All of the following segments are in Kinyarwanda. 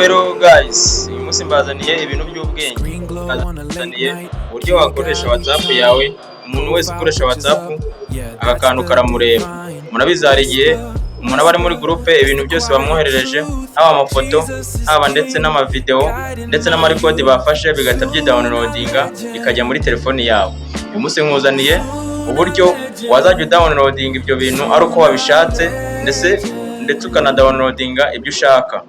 Hello guys, uyu munsi mbazaniye ibintu by'ubwenge. Mbazaniye uburyo wakoresha WhatsApp yawe, umuntu wese ukoresha WhatsApp aka kantu karamureba. Murabizi hari igihe umuntu aba ari muri groupe ibintu byose bamwoherereje, haba amafoto, haba ndetse n'amavideo, ndetse n'amarekodi bafashe bigahita byidownloadinga bikajya muri telefoni yawe. Uyu munsi nkuzaniye uburyo wazajya downloadinga ibyo bintu ari uko wabishatse, ndetse ukanadownloadinga ibyo ushaka.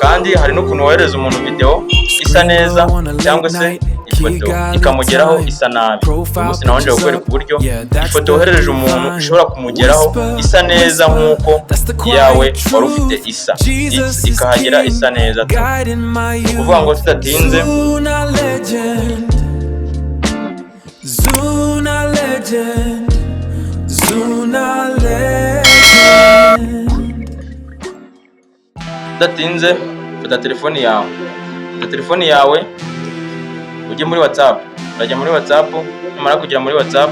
Kandi hari n'ukuntu wohereza umuntu video isa neza cyangwa se ifoto ikamugeraho isa nabi. Uyu munsi nabanje kukwereka uburyo ifoto woherereje umuntu ishobora kumugeraho isa neza nk'uko yawe wari ufite isa, ikahagera isa neza. Ni ukuvuga ngo tudatinze, fata telefoni yawe ujye muri WhatsApp. Urajya muri WhatsApp, numara kugera muri WhatsApp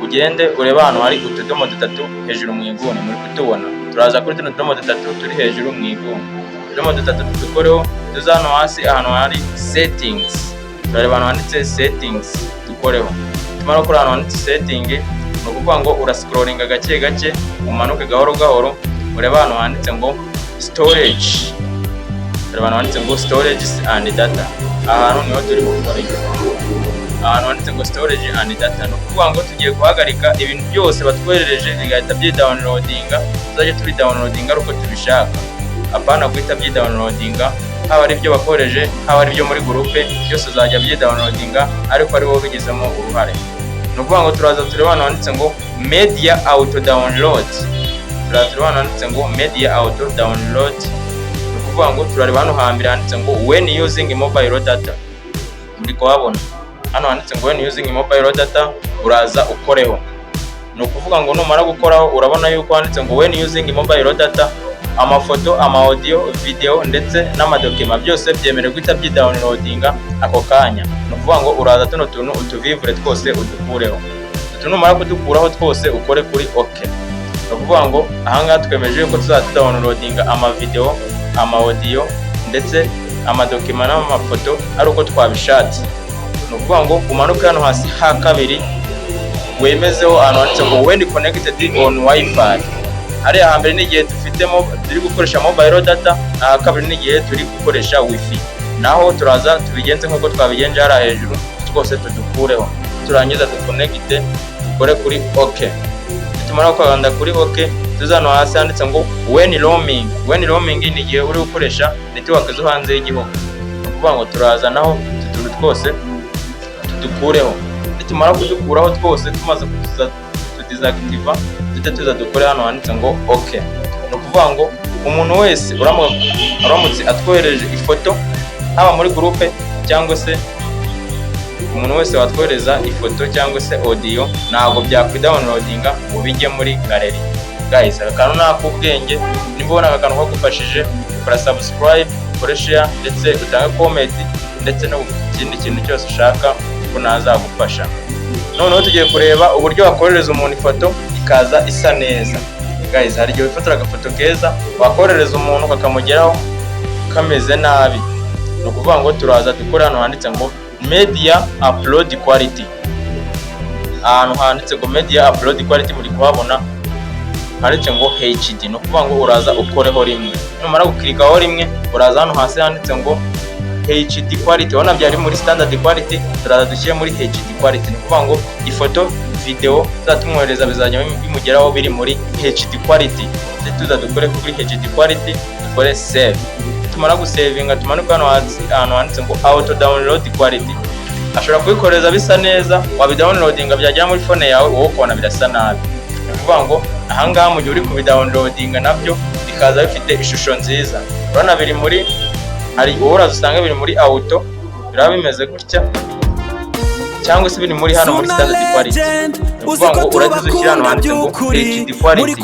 ugende ureba ahantu hari utudomo dutatu hejuru mu iguni, muri kutubona. Turaza kuri tuno tudomo dutatu turi hejuru mu iguni. Utudomo dutatu dukoreho, tuza hano hasi ahantu hari settings. Turareba ahantu handitse settings, dukoreho. Tumara gukora ahantu handitse setting, ni ukuvuga ngo urascrollinga gake gake, umanuke gahoro gahoro, ureba ahantu handitse ngo storage. Urabona handitse ngo storage and data. Ahantu niho turi gukorera. Ahantu handitse ngo storage and data. No kuvuga ngo tugiye guhagarika ibintu byose batwoherereje bigahita byidownloadinga, tuzajye tubidownloadinga uko tubishaka. Apana guhita byidownloadinga, haba ari ibyo bakoreje, haba ari ibyo muri groupe, byose uzajya byidownloadinga ariko ari wowe bigizemo uruhare. No kuvuga ngo turaza tureba ahantu handitse ngo media auto download. Turaza handitse ngo media auto download. Kuvuga ngo turareba hano hambere handitse ngo when using mobile data. Muri kuhabona hano handitse ngo when using mobile data, uraza ukoreho. Ni ukuvuga ngo numara gukoraho urabona yuko handitse ngo when using mobile data, amafoto, audio, video ndetse n'amadokima byose byemerewe guhita byidownloadinga ako kanya. Ni ukuvuga ngo uraza tuno tuntu utuvivure twose udukureho. Numara kudukuraho twose ukore kuri OK. Ni ukuvuga ngo ahangaha twemeje yuko tuzadownloadinga amavideo, audio ndetse amadokima n'amafoto ari uko twabishatse. Ni ukuvuga ngo umanuke hano hasi ha kabiri wemezeho ahantu handitse ngo when connected on wifi. Hari hambere n'igihe turi gukoresha mobile data, aha kabiri n'igihe turi gukoresha wifi. Naho turaza tubigenze nk'uko twabigenje hara hejuru, twose tudukureho. Turangiza duconnecte, dukore kuri OK. Tumara kwanda kuri OK, tuzano hasi handitse ngo when roaming. When roaming ni igihe uri gukoresha network zo hanze y'igihugu. Kuvuga ngo turaza naho tutuntu twose tudukureho. Tumara kudukuraho twose tumaze tudisactive, tuza dukore hano handitse ngo OK. No kuvuga ngo umuntu wese uramutse atwohereje ifoto haba muri groupe cyangwa se umuntu wese watwohereza ifoto cyangwa se audio, ntabwo byakwidownloadinga ubijye muri gallery. Guys, akantu nakubwenge, nimba ubona akantu kagufashije, kora subscribe, kora share ndetse utange comment ndetse no ikindi kintu cyose ushaka ko nazagufasha. Noneho tugiye kureba uburyo wakorereza umuntu ifoto ikaza isa neza. Guys, hari igihe wifotora agafoto keza wakorereza umuntu kakamugeraho kameze nabi. Ni ukuvuga ngo turaza dukora hano handitse ngo media upload quality. Ahantu handitse ngo media upload quality muri kuhabona handitse ngo HD. No kuvuga ngo uraza ukoreho rimwe. Numara guklikaho rimwe uraza hano hasi handitse ngo HD quality. Wana byari muri standard quality, turaza dushyire muri HD quality. No kuvuga ngo ifoto, video zatumwohereza bizajya bimugeraho biri muri HD quality. Tuza dukore kuri HD quality, dukore save. Tumara gusavinga tumanuka hano hasi ahantu handitse ngo auto download quality. Ashobora kubikoreza bisa neza, wabidownloadinga byagera muri phone yawe wowe ukabona birasa nabi. Ni ukuvuga ngo ahangaha mu gihe uri kubidownloadinga nabyo bikaza bifite ishusho nziza. Urabona biri muri hari uraza usanga biri muri auto, biraba bimeze gutya cyangwa se biri muri hano muri standard quality. Ni uvuga ngo uragize ushyira hano handitse ngo HD quality,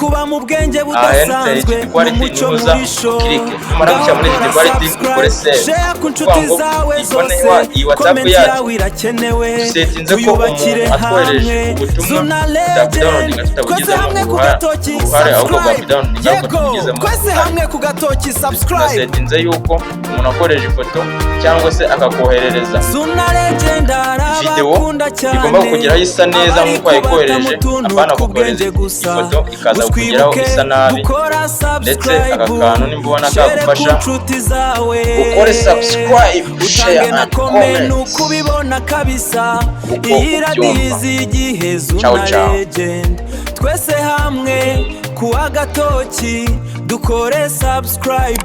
ahanditse HD quality nimuza ukirike, numara gushyira muri HD quality ukore save. Uvuga ngo ifone iyi WhatsApp yacu dusetinze ko umuntu atwohereje ubutumwa tutabudownloadinga tutabugizemo uruhare, ahubwo bwabudownloadinga ahubwo tubugizemo uruhare. Dusetinze yuko umuntu akoresha ifoto cyangwa se akakoherereza video igomba kukugeraho isa neza nk'uko wayikohereje, apana kukohereza ifoto ikaza kukugeraho isa nabi. Ndetse aka kantu nimba ubona kagufasha ukore subscribe, share and comment uko ubyumva. Ciao ciao. Twese hamwe kuwa Gatoki dukore subscribe.